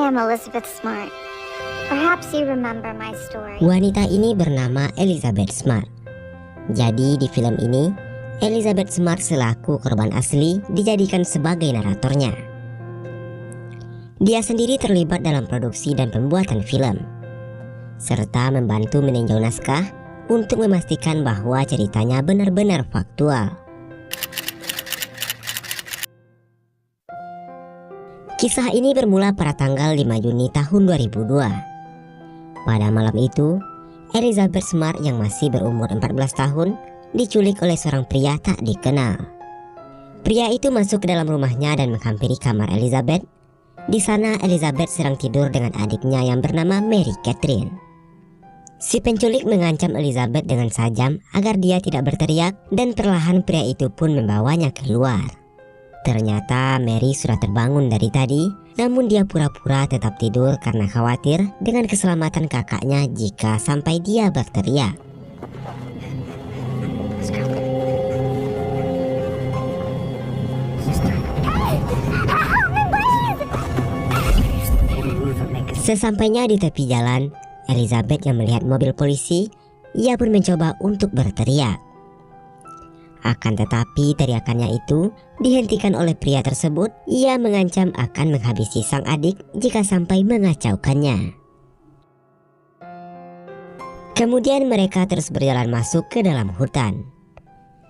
am Elizabeth Smart. Perhaps you remember my story. Wanita ini bernama Elizabeth Smart. Jadi di film ini, Elizabeth Smart selaku korban asli dijadikan sebagai naratornya. Dia sendiri terlibat dalam produksi dan pembuatan film, serta membantu meninjau naskah untuk memastikan bahwa ceritanya benar-benar faktual. Kisah ini bermula pada tanggal 5 Juni tahun 2002. Pada malam itu, Elizabeth Smart yang masih berumur 14 tahun diculik oleh seorang pria tak dikenal. Pria itu masuk ke dalam rumahnya dan menghampiri kamar Elizabeth. Di sana Elizabeth sedang tidur dengan adiknya yang bernama Mary Catherine. Si penculik mengancam Elizabeth dengan sajam agar dia tidak berteriak, dan perlahan pria itu pun membawanya keluar. Ternyata Mary sudah terbangun dari tadi, namun dia pura-pura tetap tidur karena khawatir dengan keselamatan kakaknya jika sampai dia berteriak. Sesampainya di tepi jalan, Elizabeth yang melihat mobil polisi, ia pun mencoba untuk berteriak. Akan tetapi teriakannya itu dihentikan oleh pria tersebut. Ia mengancam akan menghabisi sang adik jika sampai mengacaukannya. Kemudian mereka terus berjalan masuk ke dalam hutan.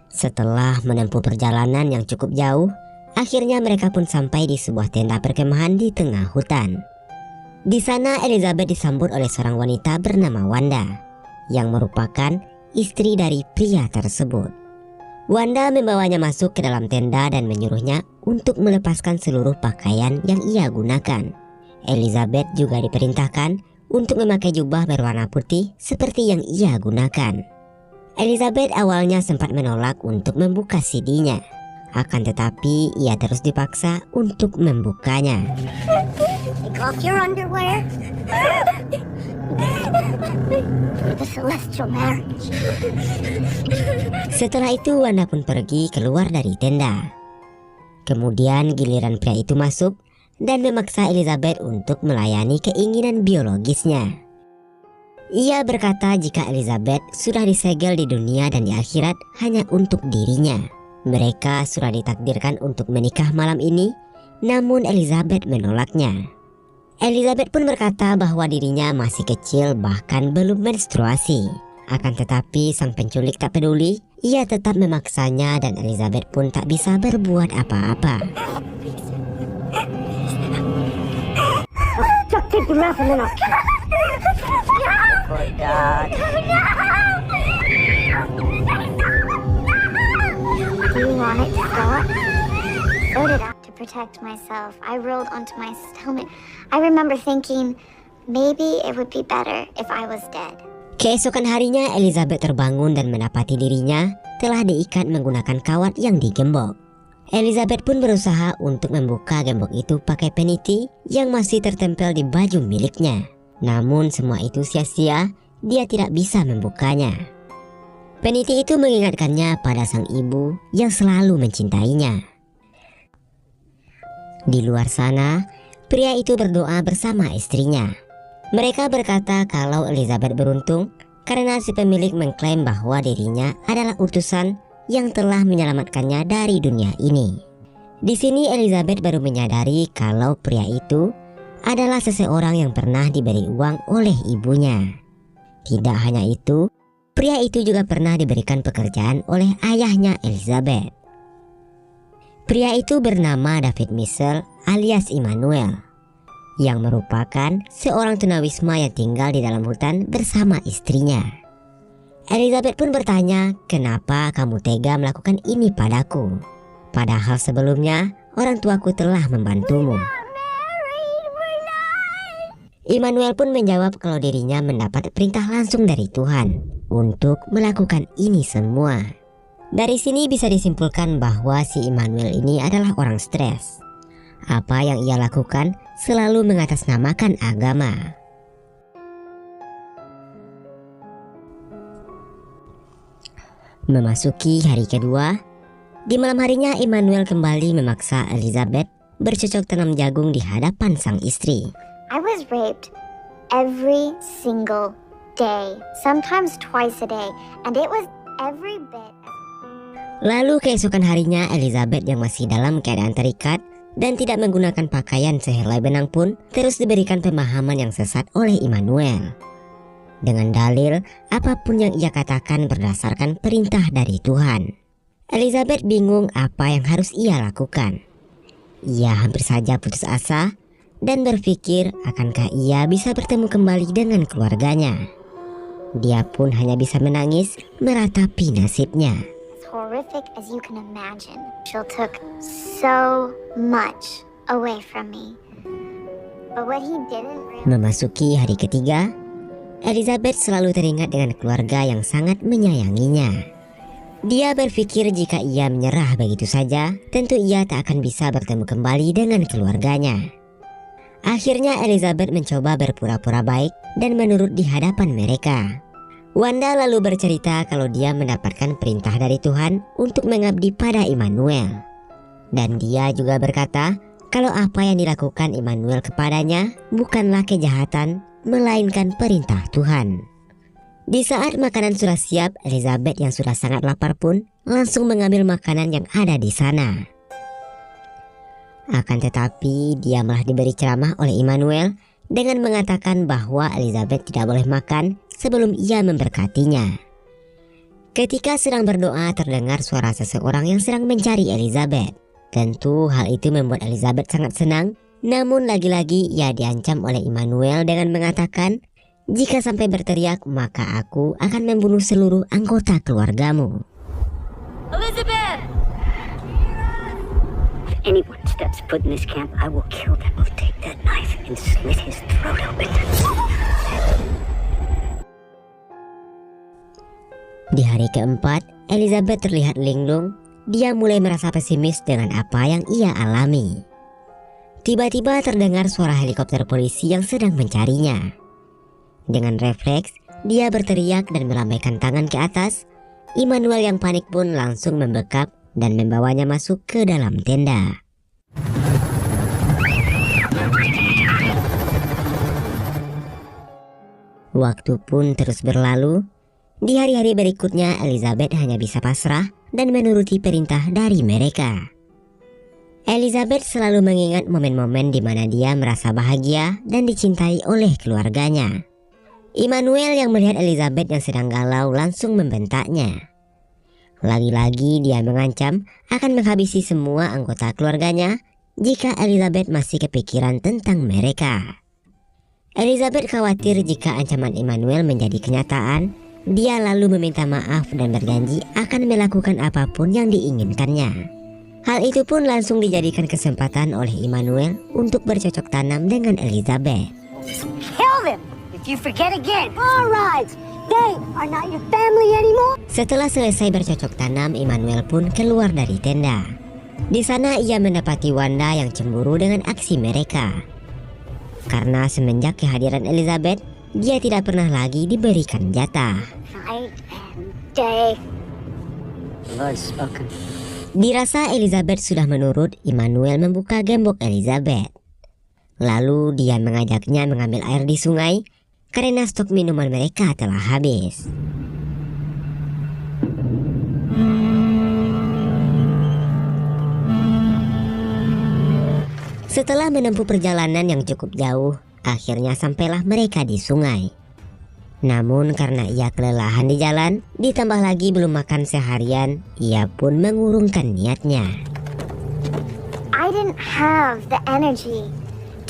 Setelah menempuh perjalanan yang cukup jauh, akhirnya mereka pun sampai di sebuah tenda perkemahan di tengah hutan. Di sana Elizabeth disambut oleh seorang wanita bernama Wanda, yang merupakan istri dari pria tersebut. Wanda membawanya masuk ke dalam tenda dan menyuruhnya untuk melepaskan seluruh pakaian yang ia gunakan. Elizabeth juga diperintahkan untuk memakai jubah berwarna putih seperti yang ia gunakan. Elizabeth awalnya sempat menolak untuk membuka CD-nya. Akan tetapi ia terus dipaksa untuk membukanya. Take off your underwear. The celestial marriage. Setelah itu Wanda pun pergi keluar dari tenda. Kemudian giliran pria itu masuk dan memaksa Elizabeth untuk melayani keinginan biologisnya. Ia berkata jika Elizabeth sudah disegel di dunia dan di akhirat hanya untuk dirinya. Mereka sudah ditakdirkan untuk menikah malam ini, namun Elizabeth menolaknya. Elizabeth pun berkata bahwa dirinya masih kecil, bahkan belum menstruasi. Akan tetapi sang penculik tak peduli, ia tetap memaksanya dan Elizabeth pun tak bisa berbuat apa-apa. Do you want it to stop? So did I. To protect myself, I rolled onto my stomach. I remember thinking, maybe it would be better if I was dead. Keesokan harinya Elizabeth terbangun dan mendapati dirinya telah diikat menggunakan kawat yang digembok. Elizabeth pun berusaha untuk membuka gembok itu pakai peniti yang masih tertempel di baju miliknya. Namun semua itu sia-sia, dia tidak bisa membukanya. Peniti itu mengingatkannya pada sang ibu yang selalu mencintainya. Di luar sana, pria itu berdoa bersama istrinya. Mereka berkata kalau Elizabeth beruntung karena si pemilik mengklaim bahwa dirinya adalah utusan yang telah menyelamatkannya dari dunia ini. Di sini Elizabeth baru menyadari kalau pria itu adalah seseorang yang pernah diberi uang oleh ibunya. Tidak hanya itu, pria itu juga pernah diberikan pekerjaan oleh ayahnya Elizabeth. Pria itu bernama David Mitchell alias Immanuel, yang merupakan seorang tunawisma yang tinggal di dalam hutan bersama istrinya. Elizabeth pun bertanya, kenapa kamu tega melakukan ini padaku? Padahal sebelumnya orang tuaku telah membantumu. Immanuel pun menjawab kalau dirinya mendapat perintah langsung dari Tuhan untuk melakukan ini semua. Dari sini bisa disimpulkan bahwa si Immanuel ini adalah orang stres. Apa yang ia lakukan selalu mengatasnamakan agama. Memasuki hari kedua, di malam harinya Immanuel kembali memaksa Elizabeth bercocok tanam jagung di hadapan sang istri. I was raped every single day, sometimes twice a day, and it was every bit. Lalu keesokan harinya Elizabeth yang masih dalam keadaan terikat dan tidak menggunakan pakaian sehelai benang pun terus diberikan pemahaman yang sesat oleh Immanuel. Dengan dalil apapun yang ia katakan berdasarkan perintah dari Tuhan. Elizabeth bingung apa yang harus ia lakukan. Ia hampir saja putus asa dan berpikir akankah ia bisa bertemu kembali dengan keluarganya. Dia pun hanya bisa menangis meratapi nasibnya. As horrific as you can imagine, Jill took so much away from me. But what he didn't realize... Memasuki hari ketiga, Elizabeth selalu teringat dengan keluarga yang sangat menyayanginya. Dia berpikir jika ia menyerah begitu saja, tentu ia tak akan bisa bertemu kembali dengan keluarganya. Akhirnya Elizabeth mencoba berpura-pura baik dan menurut di hadapan mereka. Wanda lalu bercerita kalau dia mendapatkan perintah dari Tuhan untuk mengabdi pada Immanuel. Dan dia juga berkata kalau apa yang dilakukan Immanuel kepadanya bukanlah kejahatan, melainkan perintah Tuhan. Di saat makanan sudah siap, Elizabeth yang sudah sangat lapar pun langsung mengambil makanan yang ada di sana. Akan tetapi dia malah diberi ceramah oleh Immanuel dengan mengatakan bahwa Elizabeth tidak boleh makan sebelum ia memberkatinya. Ketika sedang berdoa terdengar suara seseorang yang sedang mencari Elizabeth. Tentu hal itu membuat Elizabeth sangat senang. Namun lagi-lagi ia diancam oleh Immanuel dengan mengatakan, jika sampai berteriak maka aku akan membunuh seluruh anggota keluargamu. Elizabeth! If anyone steps foot in this camp, I will kill them. I'll take that knife and slit his throat open. Di hari keempat, Elizabeth terlihat linglung. Dia mulai merasa pesimis dengan apa yang ia alami. Tiba-tiba terdengar suara helikopter polisi yang sedang mencarinya. Dengan refleks, dia berteriak dan melambaikan tangan ke atas. Immanuel yang panik pun langsung membekap dan membawanya masuk ke dalam tenda. Waktu pun terus berlalu. Di hari-hari berikutnya Elizabeth hanya bisa pasrah dan menuruti perintah dari mereka. Elizabeth selalu mengingat momen-momen di mana dia merasa bahagia dan dicintai oleh keluarganya. Immanuel yang melihat Elizabeth yang sedang galau langsung membentaknya. Lagi-lagi dia mengancam akan menghabisi semua anggota keluarganya jika Elizabeth masih kepikiran tentang mereka. Elizabeth khawatir jika ancaman Immanuel menjadi kenyataan. Dia lalu meminta maaf dan berjanji akan melakukan apapun yang diinginkannya. Hal itu pun langsung dijadikan kesempatan oleh Immanuel untuk bercocok tanam dengan Elizabeth. Kill them if you forget again. All right, they are not your family anymore. Setelah selesai bercocok tanam, Immanuel pun keluar dari tenda. Di sana ia mendapati Wanda yang cemburu dengan aksi mereka. Karena semenjak kehadiran Elizabeth, dia tidak pernah lagi diberikan jatah. Night and day. The Lord's spoken. Dirasa Elizabeth sudah menurut, Immanuel membuka gembok Elizabeth. Lalu dia mengajaknya mengambil air di sungai karena stok minuman mereka telah habis. Setelah menempuh perjalanan yang cukup jauh, akhirnya sampailah mereka di sungai. Namun karena ia kelelahan di jalan, ditambah lagi belum makan seharian, ia pun mengurungkan niatnya. I didn't have the energy.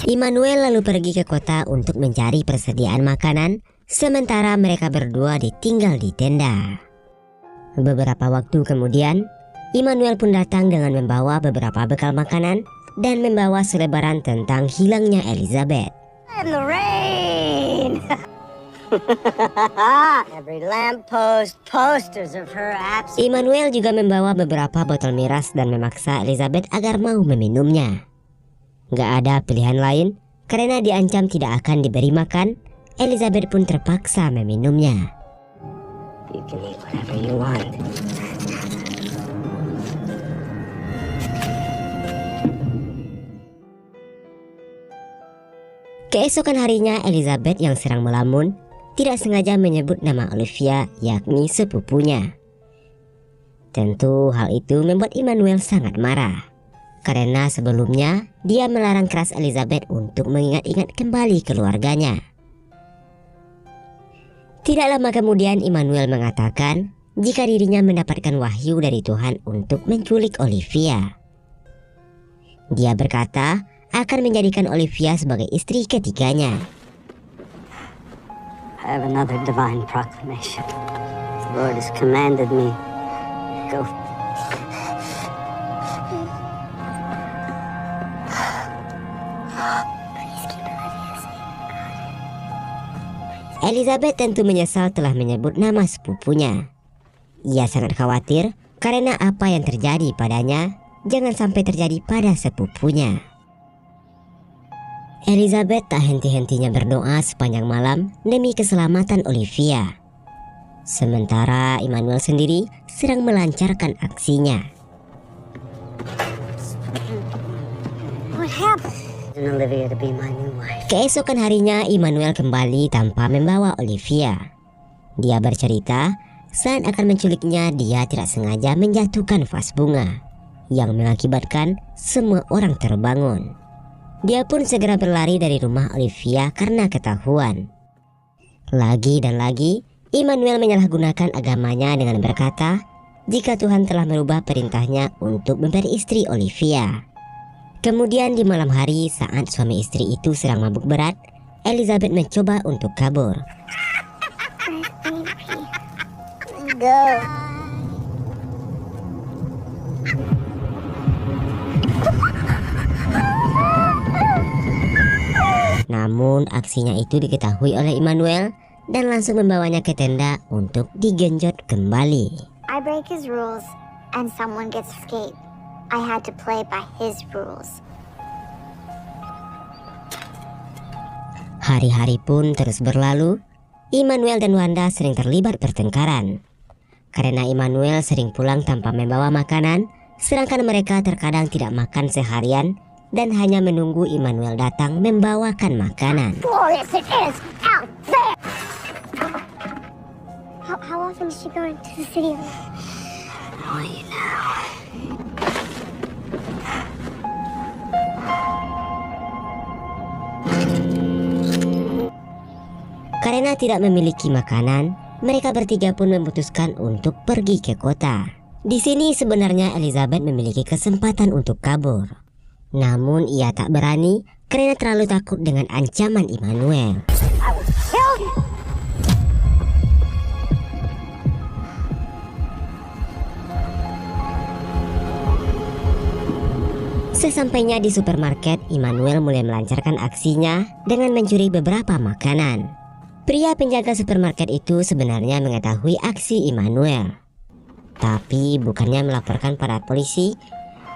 Immanuel lalu pergi ke kota untuk mencari persediaan makanan, sementara mereka berdua ditinggal di tenda. Beberapa waktu kemudian, Immanuel pun datang dengan membawa beberapa bekal makanan dan membawa selebaran tentang hilangnya Elizabeth. And the rain. Every lamppost, posters of her absence. Immanuel juga membawa beberapa botol miras dan memaksa Elizabeth agar mau meminumnya. Gak ada pilihan lain, karena diancam tidak akan diberi makan, Elizabeth pun terpaksa meminumnya. You can eat whatever you want. Keesokan harinya, Elizabeth yang sedang melamun tidak sengaja menyebut nama Olivia, yakni sepupunya. Tentu hal itu membuat Immanuel sangat marah, karena sebelumnya dia melarang keras Elizabeth untuk mengingat-ingat kembali keluarganya. Tidak lama kemudian Immanuel mengatakan jika dirinya mendapatkan wahyu dari Tuhan untuk menculik Olivia. Dia berkata akan menjadikan Olivia sebagai istri ketiganya. I have another divine proclamation. The Lord has commanded me. Go. Elizabeth tentu menyesal telah menyebut nama sepupunya. Ia sangat khawatir karena apa yang terjadi padanya jangan sampai terjadi pada sepupunya. Elizabeth tak henti-hentinya berdoa sepanjang malam demi keselamatan Olivia. Sementara Immanuel sendiri sedang melancarkan aksinya. What happened? And Olivia to be my new wife. Keesokan harinya Immanuel kembali tanpa membawa Olivia. Dia bercerita saat akan menculiknya dia tidak sengaja menjatuhkan vas bunga yang mengakibatkan semua orang terbangun. Dia pun segera berlari dari rumah Olivia karena ketahuan. Lagi dan lagi Immanuel menyalahgunakan agamanya dengan berkata jika Tuhan telah merubah perintahnya untuk memberi istri Olivia. Kemudian di malam hari saat suami istri itu sedang mabuk berat, Elizabeth mencoba untuk kabur. Go. Namun aksinya itu diketahui oleh Immanuel dan langsung membawanya ke tenda untuk digenjot kembali. I break his rules and someone gets escaped. I had to play by his rules. Hari-hari pun terus berlalu. Immanuel dan Wanda sering terlibat pertengkaran karena Immanuel sering pulang tanpa membawa makanan, sedangkan mereka terkadang tidak makan seharian dan hanya menunggu Immanuel datang membawakan makanan. Glorious it is out there. How often is she going to the city? Oh, you know. Karena tidak memiliki makanan, mereka bertiga pun memutuskan untuk pergi ke kota. Di sini sebenarnya Elizabeth memiliki kesempatan untuk kabur. Namun ia tak berani karena terlalu takut dengan ancaman Immanuel. I will kill you. Sesampainya di supermarket, Immanuel mulai melancarkan aksinya dengan mencuri beberapa makanan. Pria penjaga supermarket itu sebenarnya mengetahui aksi Immanuel. Tapi bukannya melaporkan pada polisi,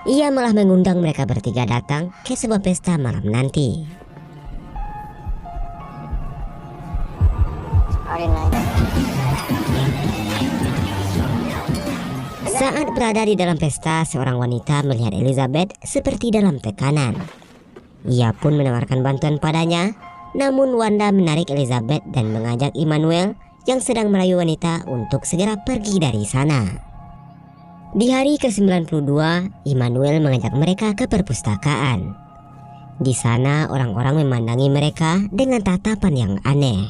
ia malah mengundang mereka bertiga datang ke sebuah pesta malam nanti. Party night. Saat berada di dalam pesta, seorang wanita melihat Elizabeth seperti dalam tekanan. Ia pun menawarkan bantuan padanya, namun Wanda menarik Elizabeth dan mengajak Immanuel yang sedang merayu wanita untuk segera pergi dari sana. Di hari ke-92, Immanuel mengajak mereka ke perpustakaan. Di sana orang-orang memandangi mereka dengan tatapan yang aneh.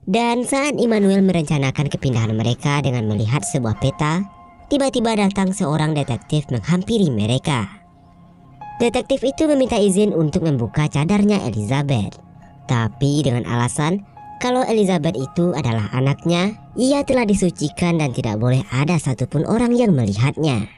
Dan saat Immanuel merencanakan kepindahan mereka dengan melihat sebuah peta, tiba-tiba datang seorang detektif menghampiri mereka. Detektif itu meminta izin untuk membuka cadarnya Elizabeth. Tapi dengan alasan kalau Elizabeth itu adalah anaknya, ia telah disucikan dan tidak boleh ada satupun orang yang melihatnya.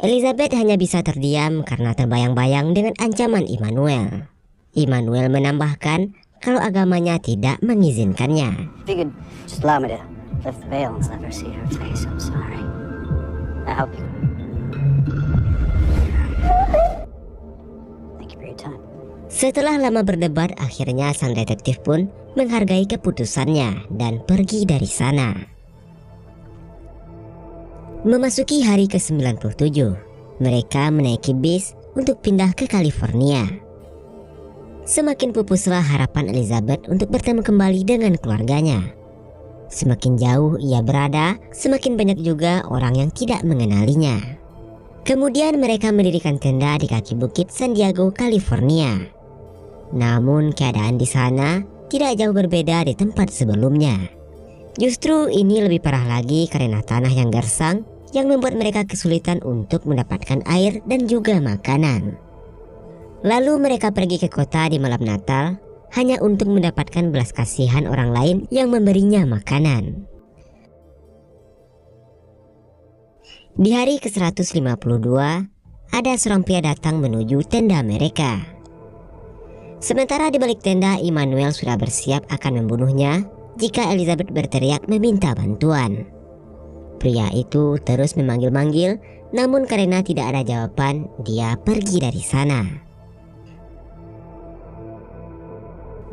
Elizabeth hanya bisa terdiam karena terbayang-bayang dengan ancaman Immanuel. Immanuel menambahkan kalau agamanya tidak mengizinkannya. If you could just allow me to lift the veil and let her see her face, I'm sorry. I hope you. Thank you for your time. Setelah lama berdebat, akhirnya sang detektif pun menghargai keputusannya dan pergi dari sana. Memasuki hari ke-97, mereka menaiki bis untuk pindah ke California. semakin pupuslah harapan Elizabeth untuk bertemu kembali dengan keluarganya. Semakin jauh ia berada, semakin banyak juga orang yang tidak mengenalinya. Kemudian mereka mendirikan tenda di kaki bukit San Diego, California. Namun keadaan di sana tidak jauh berbeda di tempat sebelumnya. Justru ini lebih parah lagi karena tanah yang gersang yang membuat mereka kesulitan untuk mendapatkan air dan juga makanan. Lalu mereka pergi ke kota di malam Natal hanya untuk mendapatkan belas kasihan orang lain yang memberinya makanan. Di hari ke-152, ada seorang pria datang menuju tenda mereka. Sementara di balik tenda, Immanuel sudah bersiap akan membunuhnya jika Elizabeth berteriak meminta bantuan. Pria itu terus memanggil-manggil, namun karena tidak ada jawaban, dia pergi dari sana.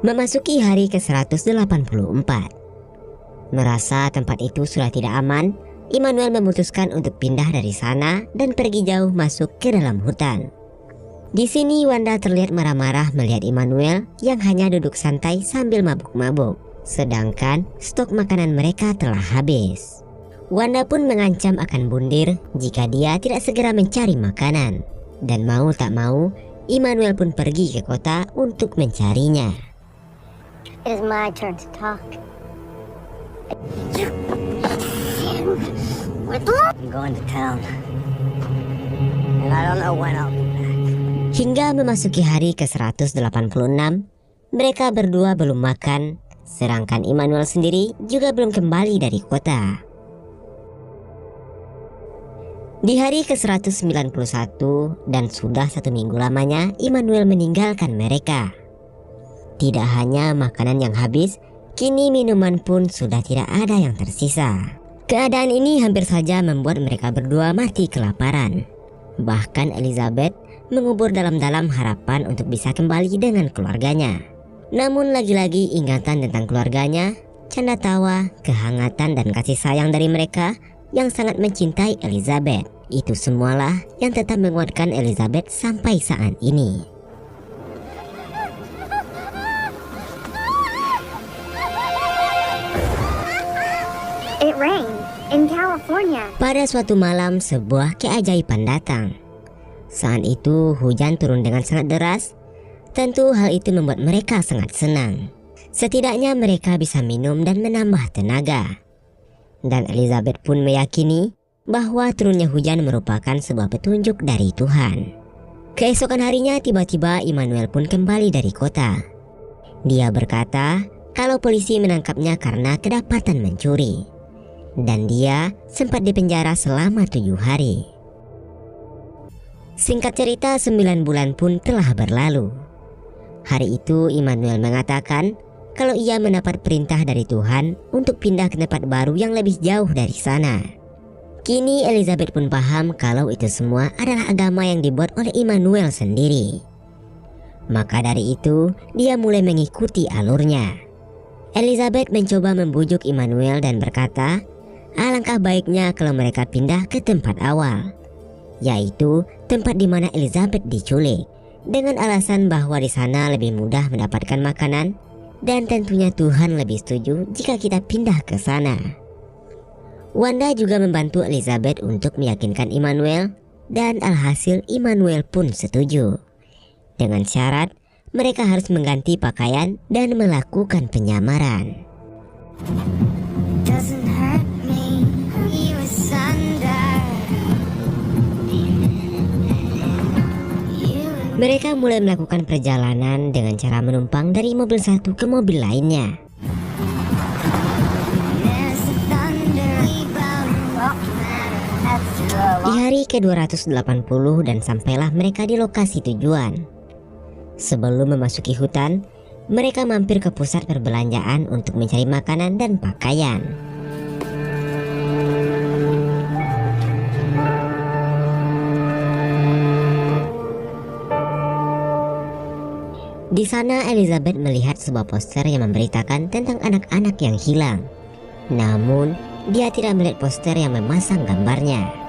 Memasuki hari ke-184. Merasa tempat itu sudah tidak aman, Immanuel memutuskan untuk pindah dari sana dan pergi jauh masuk ke dalam hutan. Di sini Wanda terlihat marah-marah melihat Immanuel yang hanya duduk santai sambil mabuk-mabuk, sedangkan stok makanan mereka telah habis. Wanda pun mengancam akan bundir jika dia tidak segera mencari makanan. Dan mau tak mau, Immanuel pun pergi ke kota untuk mencarinya. It is my turn to talk. I'm going to town. And I don't know when I'll be back. Hingga memasuki hari ke-186, mereka berdua belum makan, sedangkan Immanuel sendiri juga belum kembali dari kota. Di hari ke-191 dan sudah 1 minggu lamanya Immanuel meninggalkan mereka. Tidak hanya makanan yang habis, kini minuman pun sudah tidak ada yang tersisa. Keadaan ini hampir saja membuat mereka berdua mati kelaparan. Bahkan Elizabeth mengubur dalam-dalam harapan untuk bisa kembali dengan keluarganya. Namun lagi-lagi ingatan tentang keluarganya, canda tawa, kehangatan dan kasih sayang dari mereka yang sangat mencintai Elizabeth, itu semualah yang tetap menguatkan Elizabeth sampai saat ini. It rained in California. Pada suatu malam, sebuah keajaiban datang. Saat itu hujan turun dengan sangat deras. Tentu hal itu membuat mereka sangat senang. Setidaknya mereka bisa minum dan menambah tenaga. Dan Elizabeth pun meyakini bahwa turunnya hujan merupakan sebuah petunjuk dari Tuhan. Keesokan harinya tiba-tiba Immanuel pun kembali dari kota. Dia berkata kalau polisi menangkapnya karena kedapatan mencuri. Dan dia sempat dipenjara selama 7 hari. Singkat cerita, 9 bulan pun telah berlalu. Hari itu Immanuel mengatakan kalau ia mendapat perintah dari Tuhan untuk pindah ke tempat baru yang lebih jauh dari sana. Kini Elizabeth pun paham kalau itu semua adalah agama yang dibuat oleh Immanuel sendiri. Maka dari itu dia mulai mengikuti alurnya. Elizabeth mencoba membujuk Immanuel dan berkata alangkah baiknya kalau mereka pindah ke tempat awal, yaitu tempat di mana Elizabeth diculik, dengan alasan bahwa di sana lebih mudah mendapatkan makanan dan tentunya Tuhan lebih setuju jika kita pindah ke sana. Wanda juga membantu Elizabeth untuk meyakinkan Immanuel dan alhasil Immanuel pun setuju. Dengan syarat mereka harus mengganti pakaian dan melakukan penyamaran. Doesn't hurt me. He was under. Mereka mulai melakukan perjalanan dengan cara menumpang dari mobil satu ke mobil lainnya. Di hari ke-280 dan sampailah mereka di lokasi tujuan. Sebelum memasuki hutan, mereka mampir ke pusat perbelanjaan untuk mencari makanan dan pakaian. Di sana Elizabeth melihat sebuah poster yang memberitakan tentang anak-anak yang hilang. Namun, dia tidak melihat poster yang memasang gambarnya.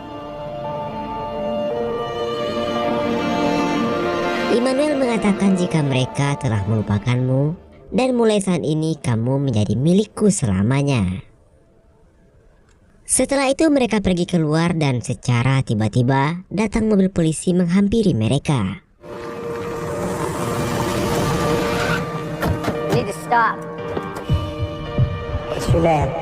Immanuel mengatakan jika mereka telah melupakanmu dan mulai saat ini kamu menjadi milikku selamanya. Setelah itu mereka pergi keluar dan secara tiba-tiba datang mobil polisi menghampiri mereka. You need to stop. What's your name?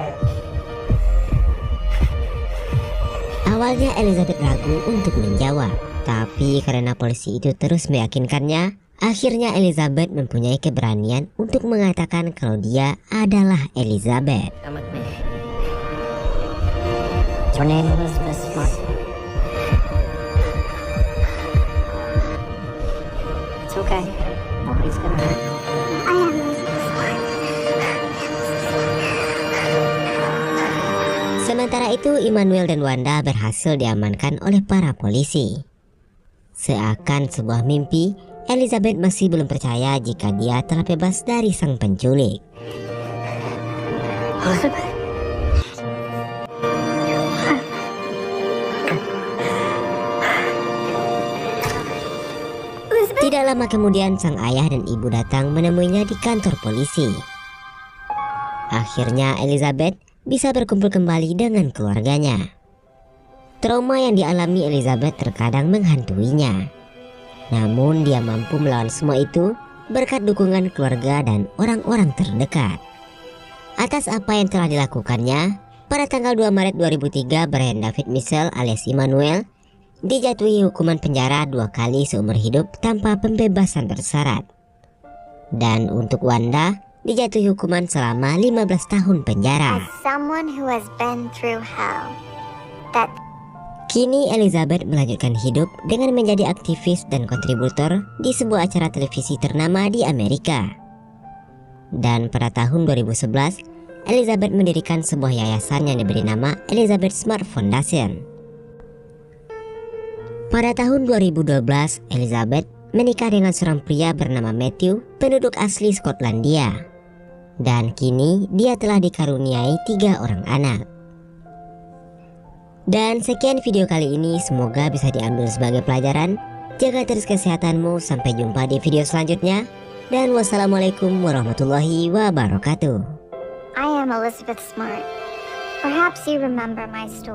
Awalnya Elizabeth ragu untuk menjawab, tapi karena polisi itu terus meyakinkannya, akhirnya Elizabeth mempunyai keberanian untuk mengatakan kalau dia adalah Elizabeth. Come with me. Is your name Elizabeth Smart? It's okay. Nobody's gonna hurt you. I am Elizabeth Smart. Sementara itu Immanuel dan Wanda berhasil diamankan oleh para polisi. Seakan sebuah mimpi, Elizabeth masih belum percaya jika dia telah bebas dari sang penculik. Elizabeth? Tidak lama kemudian sang ayah dan ibu datang menemuinya di kantor polisi. Akhirnya Elizabeth bisa berkumpul kembali dengan keluarganya. Trauma yang dialami Elizabeth terkadang menghantuinya. Namun dia mampu melawan semua itu berkat dukungan keluarga dan orang-orang terdekat. Atas apa yang telah dilakukannya, pada tanggal 2 Maret 2003 Brian David Mitchell alias Immanuel dijatuhi hukuman penjara 2 kali seumur hidup tanpa pembebasan bersyarat. Dan untuk Wanda dijatuhi hukuman selama 15 tahun penjara. As someone who has been through hell, that Kini Elizabeth melanjutkan hidup dengan menjadi aktivis dan kontributor di sebuah acara televisi ternama di Amerika. Dan pada tahun 2011, Elizabeth mendirikan sebuah yayasan yang diberi nama Elizabeth Smart Foundation. Pada tahun 2012, Elizabeth menikah dengan seorang pria bernama Matthew, penduduk asli Skotlandia. Dan kini dia telah dikaruniai 3 orang anak. Dan sekian video kali ini, semoga bisa diambil sebagai pelajaran. Jaga terus kesehatanmu, sampai jumpa di video selanjutnya. Dan wassalamualaikum warahmatullahi wabarakatuh. I am Elizabeth Smart. Perhaps you remember my story.